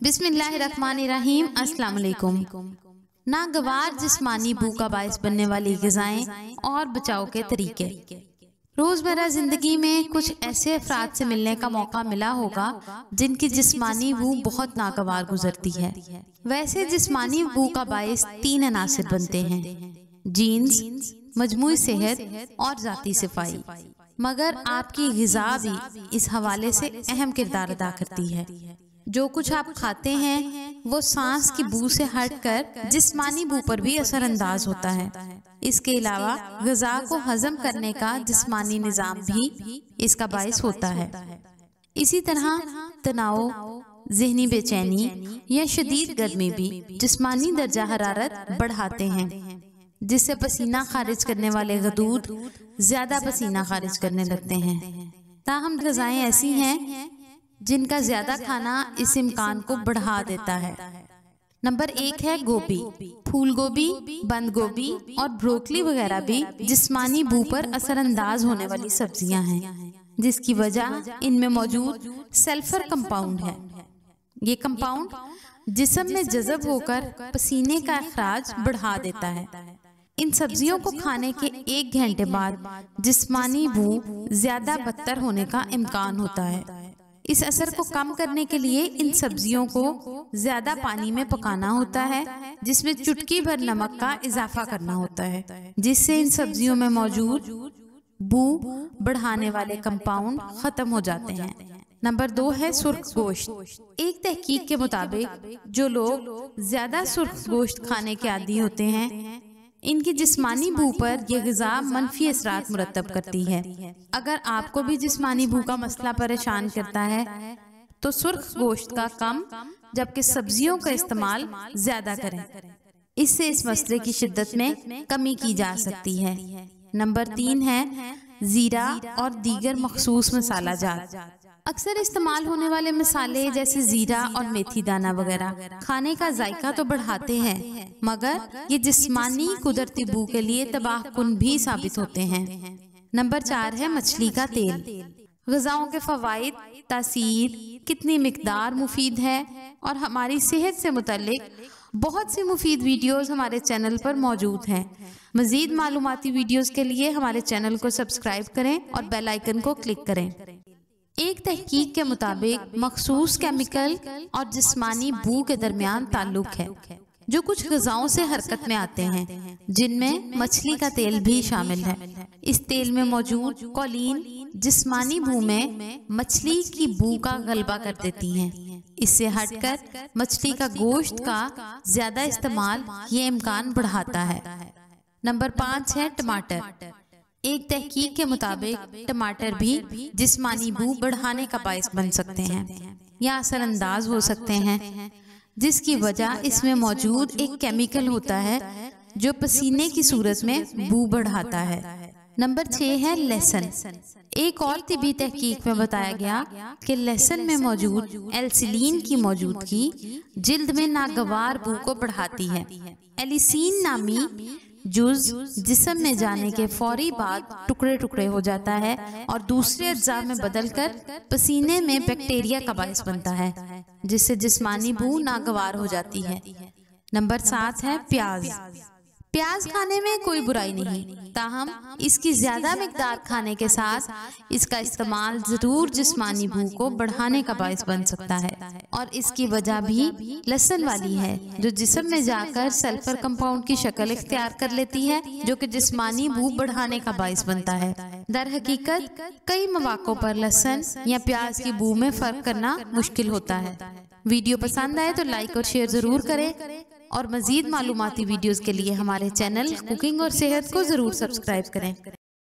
बिस्मिल्लाहिर्रहमानिर्रहीम। अस्सलाम वालेकुम। नागवार जिस्मानी भूख का बायस बनने वाली ग़िज़ाएं और बचाव के तरीके। रोज़मर्रा ज़िंदगी में कुछ ऐसे अफराद से मिलने का मौका मिला होगा जिनकी जिस्मानी भूख बहुत नागवार गुजरती है। वैसे जिस्मानी भूख का बायस 3 अनासिर बनते हैं: जीन्स, मजमूई सेहत और ज़ाती सफाई। मगर आपकी ग़िज़ा भी इस हवाले से अहम किरदार अदा करती है। जो कुछ आप खाते हैं वो सांस की बू से हटकर जिस्मानी बू पर भी असरअंदाज होता है। इसके अलावा ग़िज़ा को हजम करने का जिस्मानी निज़ाम भी इसका बायस होता है। इसी तरह तनाव, ज़हनी बेचैनी या शदीद गर्मी भी जिस्मानी दर्जा हरारत बढ़ाते हैं, जिससे पसीना खारिज करने वाले गदूद ज्यादा पसीना खारिज करने लगते हैं। ताहम ग़िज़ाएं ऐसी हैं जिनका ज्यादा खाना इस इम्कान को बढ़ा देता है। नंबर 1 है गोभी। फूल गोभी, बंद गोभी और ब्रोकली वगैरह भी जिस्मानी भू पर असरअंदाज होने वाली सब्जियां हैं, जिसकी वजह इनमें मौजूद सल्फर कंपाउंड है। ये कंपाउंड जिस्म में जज़ब होकर पसीने का अखराज बढ़ा देता है। इन सब्जियों को खाने के 1 घंटे बाद जिस्मानी भू ज्यादा बदतर होने का इम्कान होता है। इस असर को कम करने के लिए इन सब्जियों को ज्यादा पानी में पकाना होता है, जिसमें चुटकी भर नमक का इजाफा करना होता है, जिससे इन सब्जियों में मौजूद बू बढ़ाने वाले कंपाउंड खत्म हो जाते हैं। नंबर 2 है सुर्ख गोश्त। एक तहकीक के मुताबिक जो लोग ज्यादा सुर्ख गोश्त खाने के आदी होते हैं, इनकी जिस्मानी भू पर यह ग़िज़ा मनफी असरात मुरतब करती है। अगर आपको भी जिस्मानी भू का मसला परेशान करता है तो सुर्ख गोश्त का कम जबकि सब्जियों का इस्तेमाल ज्यादा करें। इससे इस मसले की शिद्दत में कमी की जा सकती है। नंबर 3 है जीरा और दीगर मखसूस मसाला जात। अक्सर इस्तेमाल होने वाले मसाले जैसे जीरा और मेथी दाना वगैरह खाने का जायका तो बढ़ाते हैं, मगर ये जिस्मानी कुदरती बू के लिए तबाहकुन भी साबित होते हैं। नंबर 4 है मछली का तेल। ग़िज़ाओं के फ़वाइद, तासीर, कितनी मिकदार मुफीद है और हमारी सेहत से मुतल्लिक बहुत सी मुफीद वीडियोस हमारे चैनल पर मौजूद हैं। मज़ीद मालूमाती वीडियोस के लिए हमारे चैनल को सब्सक्राइब करें और बेल आइकन को क्लिक करें। एक तहकीक के मुताबिक मखसूस केमिकल और जिस्मानी भू के दरमियान ताल्लुक है, जो कुछ ग़िज़ाओं से हरकत में आते हैं, जिनमें मछली का तेल भी शामिल है। इस तेल में मौजूद कॉलिन जिस्मानी भू में मछली की बू का गलबा कर देती हैं। इससे हटकर मछली का गोश्त का ज्यादा इस्तेमाल ये इम्कान बढ़ाता है। नंबर 5 है टमाटर। एक तहकीक के मुताबिक टमाटर भी जिस्मानी भू बढ़ाने का बायस बन सकते हैं या असरअंदाज हो सकते हैं, जिसकी वजह इसमें मौजूद एक केमिकल होता है जो पसीने की सूरत में बू बढ़ाता है। नंबर 6 है लहसुन। एक और तिबी तहकीक में बताया गया कि लहसुन में मौजूद एल्सिलीन की मौजूदगी जिल्द में नागवार बू को बढ़ाती है। एलिसीन नामी जुज़ जिस्म में जाने के फौरी बाद टुकड़े टुकड़े हो जाता है और दूसरे अज्जा में बदलकर पसीने में बैक्टीरिया का बायस बनता है, जिससे जिस्मानी भू नागवार हो जाती है। नंबर 7 है प्याज। प्याज खाने में कोई बुराई नहीं, ताहम इसकी ज्यादा मिकदार खाने के साथ इसका इस्तेमाल जरूर जिस्मानी भू को बढ़ाने का बायस बन सकता है। और इसकी वजह भी लहसुन वाली है, जो जिस्म में जाकर सल्फर कंपाउंड की शक्ल इख्तियार कर लेती है, जो कि जिस्मानी भू बढ़ाने का बायस बनता है। दर हकीकत कई मौक़ों पर लहसुन या प्याज की बू में फर्क करना मुश्किल होता है। वीडियो पसंद आए तो लाइक और शेयर जरूर करें और मज़ीद मालूमाती वीडियोस के लिए हमारे चैनल कुकिंग और सेहत को ज़रूर सब्सक्राइब करें।